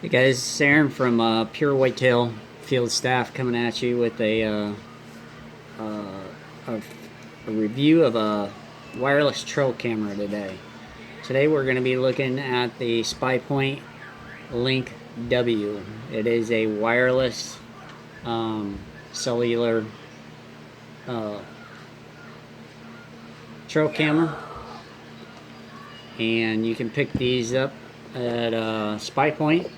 Hey guys, it's Aaron from Pure Whitetail Field Staff coming at you with a review of a wireless trail camera today. Today we're going to be looking at the SpyPoint Link W. It is a wireless cellular trail camera, and you can pick these up at SpyPoint,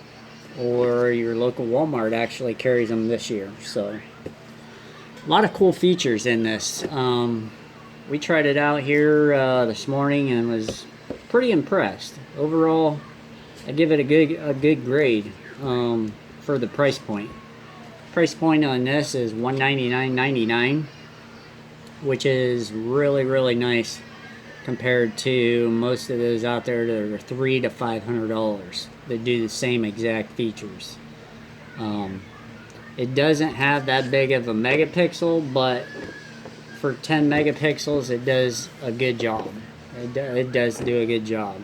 or your local Walmart actually carries them this year. So a lot of cool features in this. We tried it out here this morning and was pretty impressed. Overall, I give it a good grade for the price point. Price point on this is $199.99, which is really nice compared to most of those out there that are $300 to $500 that do the same exact features. It doesn't have that big of a megapixel, but for 10 megapixels it does a good job. It does do a good job.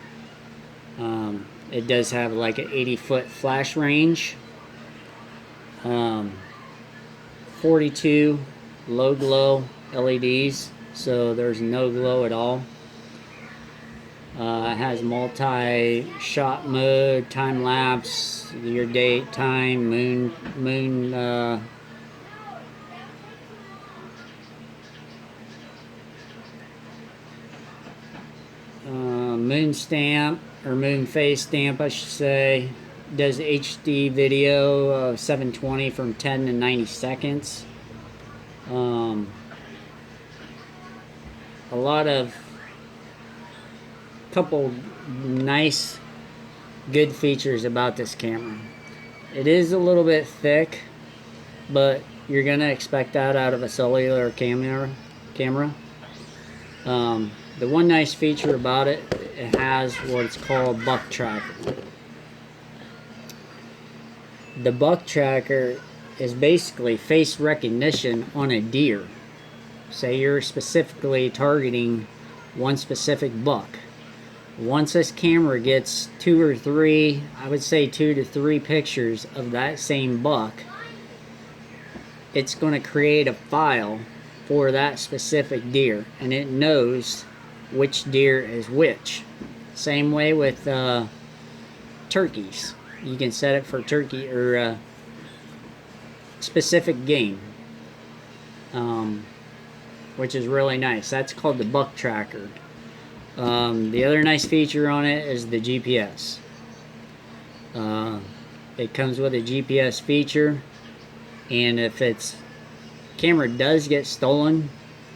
It does have like an 80-foot flash range, 42 low glow LEDs, so there's no glow at all. It has multi-shot mode, time lapse, your date, time, moon stamp, or moon phase stamp I should say. Does HD video of 720 from 10 to 90 seconds. A lot of couple nice good features about this camera. It is a little bit thick, but you're gonna expect that out of a cellular camera. The one nice feature about it, it has what's called buck tracker. The buck tracker is basically face recognition on a deer. Say you're specifically targeting one specific buck. Once this camera gets two to three pictures of that same buck, it's going to create a file for that specific deer, and it knows which deer is which. Same way with turkeys. You can set it for turkey or specific game, which is really nice. That's called the buck tracker. The other nice feature on it is the GPS. It comes with a GPS feature, and if its camera does get stolen,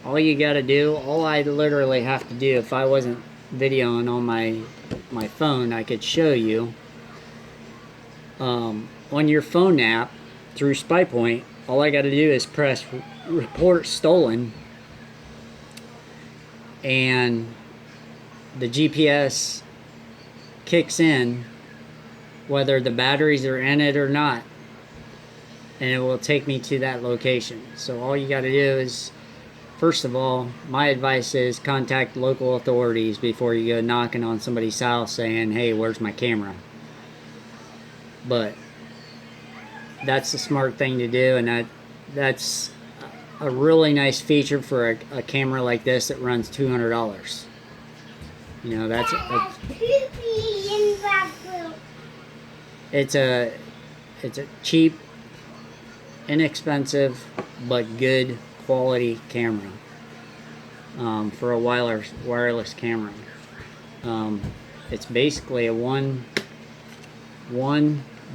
all I literally have to do, if I wasn't videoing on my phone, I could show you. On your phone app through SpyPoint, all I got to do is press report stolen, and the GPS kicks in whether the batteries are in it or not, and it will take me to that location. So all you got to do is, first of all, my advice is contact local authorities before you go knocking on somebody's house saying, hey, where's my camera? But that's the smart thing to do, and that's a really nice feature for a camera like this that runs $200. You know, it's a cheap, inexpensive, but good quality camera for a wireless camera. It's basically a one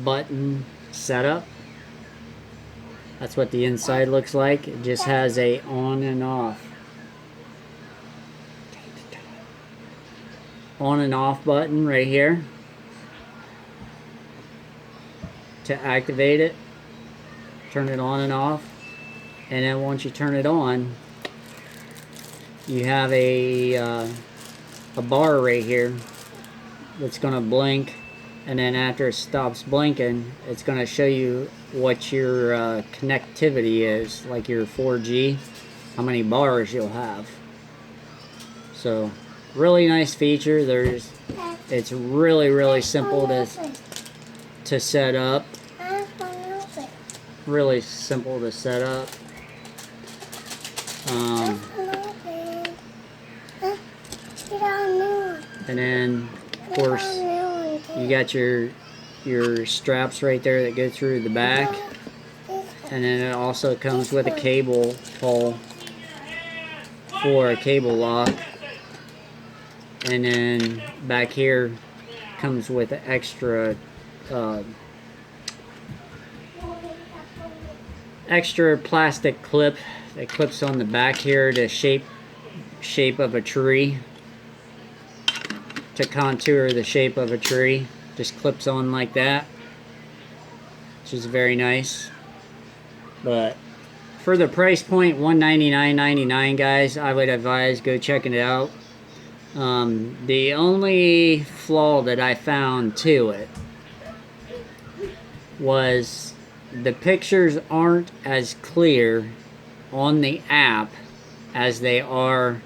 button setup. That's what the inside looks like. It just has a on and off button right here to activate it, turn it on and off, and then once you turn it on, you have a bar right here that's going to blink, and then after it stops blinking, it's going to show you what your connectivity is, like your 4G, how many bars you'll have. So really nice feature. It's really simple to set up. Really simple to set up. And then, of course, you got your straps right there that go through the back. And then it also comes with a cable pull for a cable lock. And then back here comes with an extra plastic clip that clips on the back here to shape of a tree, to contour the shape of a tree. Just clips on like that, which is very nice. But for the price point, $199.99, guys, I would advise go checking it out. The only flaw that I found to it was the pictures aren't as clear on the app as they are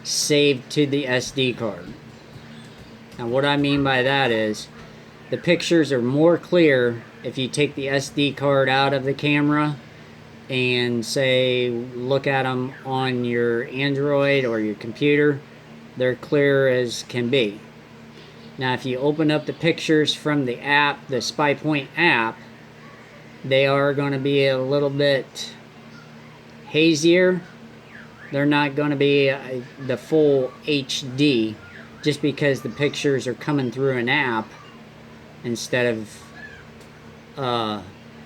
saved to the SD card. Now what I mean by that is the pictures are more clear if you take the SD card out of the camera and say look at them on your Android or your computer. They're clear as can be. Now if you open up the pictures from the app, the SpyPoint app, they are going to be a little bit hazier. They're not going to be the full HD, just because the pictures are coming through an app instead of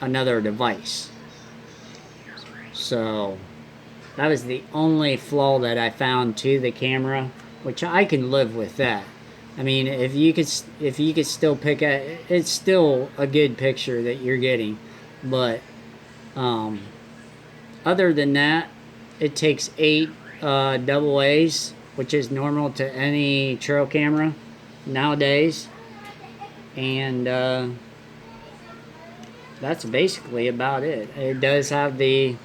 another device. So that was the only flaw that I found to the camera, which I can live with that. I mean, if you could still pick it, it's still a good picture that you're getting. But other than that, it takes 8 double A's, which is normal to any trail camera nowadays. And that's basically about it. It does have the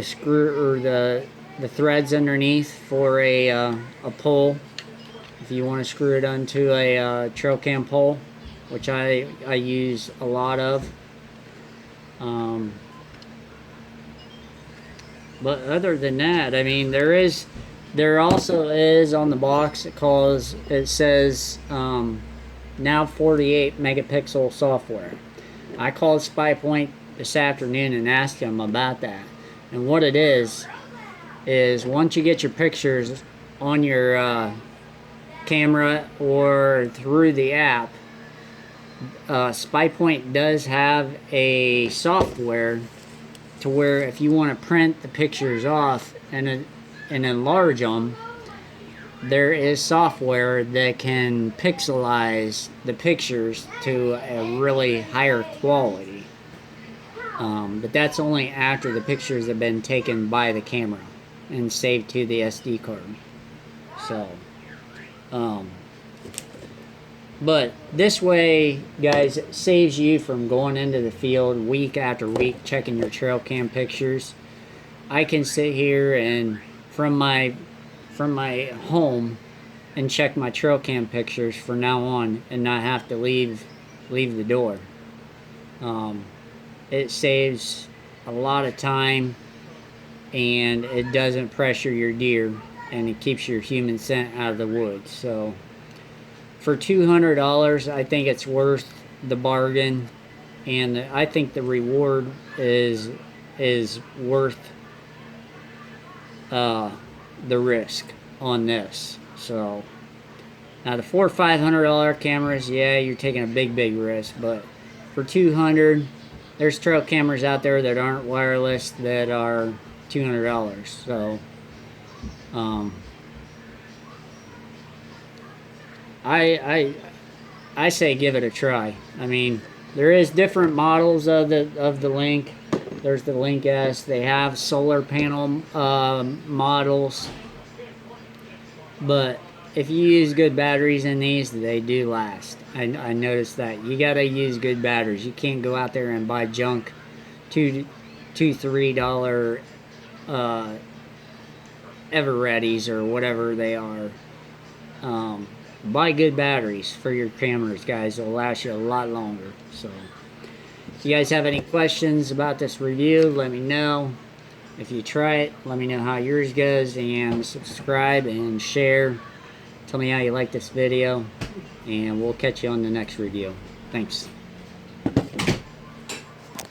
screw or the threads underneath for a pole if you want to screw it onto a trail cam pole, which I use a lot of. But other than that, I mean, there also is on the box, it says now 48 megapixel software. I called SpyPoint this afternoon and asked them about that. And what it is once you get your pictures on your camera or through the app, SpyPoint does have a software to where if you want to print the pictures off and enlarge them, there is software that can pixelize the pictures to a really higher quality. But that's only after the pictures have been taken by the camera and saved to the SD card. So, but this way, guys, it saves you from going into the field week after week checking your trail cam pictures. I can sit here and from my home and check my trail cam pictures from now on and not have to leave the door. It saves a lot of time, and it doesn't pressure your deer, and it keeps your human scent out of the woods. So for $200, I think it's worth the bargain, and I think the reward is worth the risk on this. So now the $400 or $500 cameras, yeah, you're taking a big risk, but for $200, there's trail cameras out there that aren't wireless that are $200. So I say give it a try. I mean, there is different models of the Link. There's the Link S. They have solar panel models, but if you use good batteries in these, they do last. I noticed that. You gotta use good batteries. You can't go out there and buy junk, $2-3 Everreadys or whatever they are. buy good batteries for your cameras, guys. It'll last you a lot longer. So if you guys have any questions about this review, let me know. If you try it, let me know how yours goes, and subscribe and share. Tell me how you like this video, and we'll catch you on the next review. Thanks.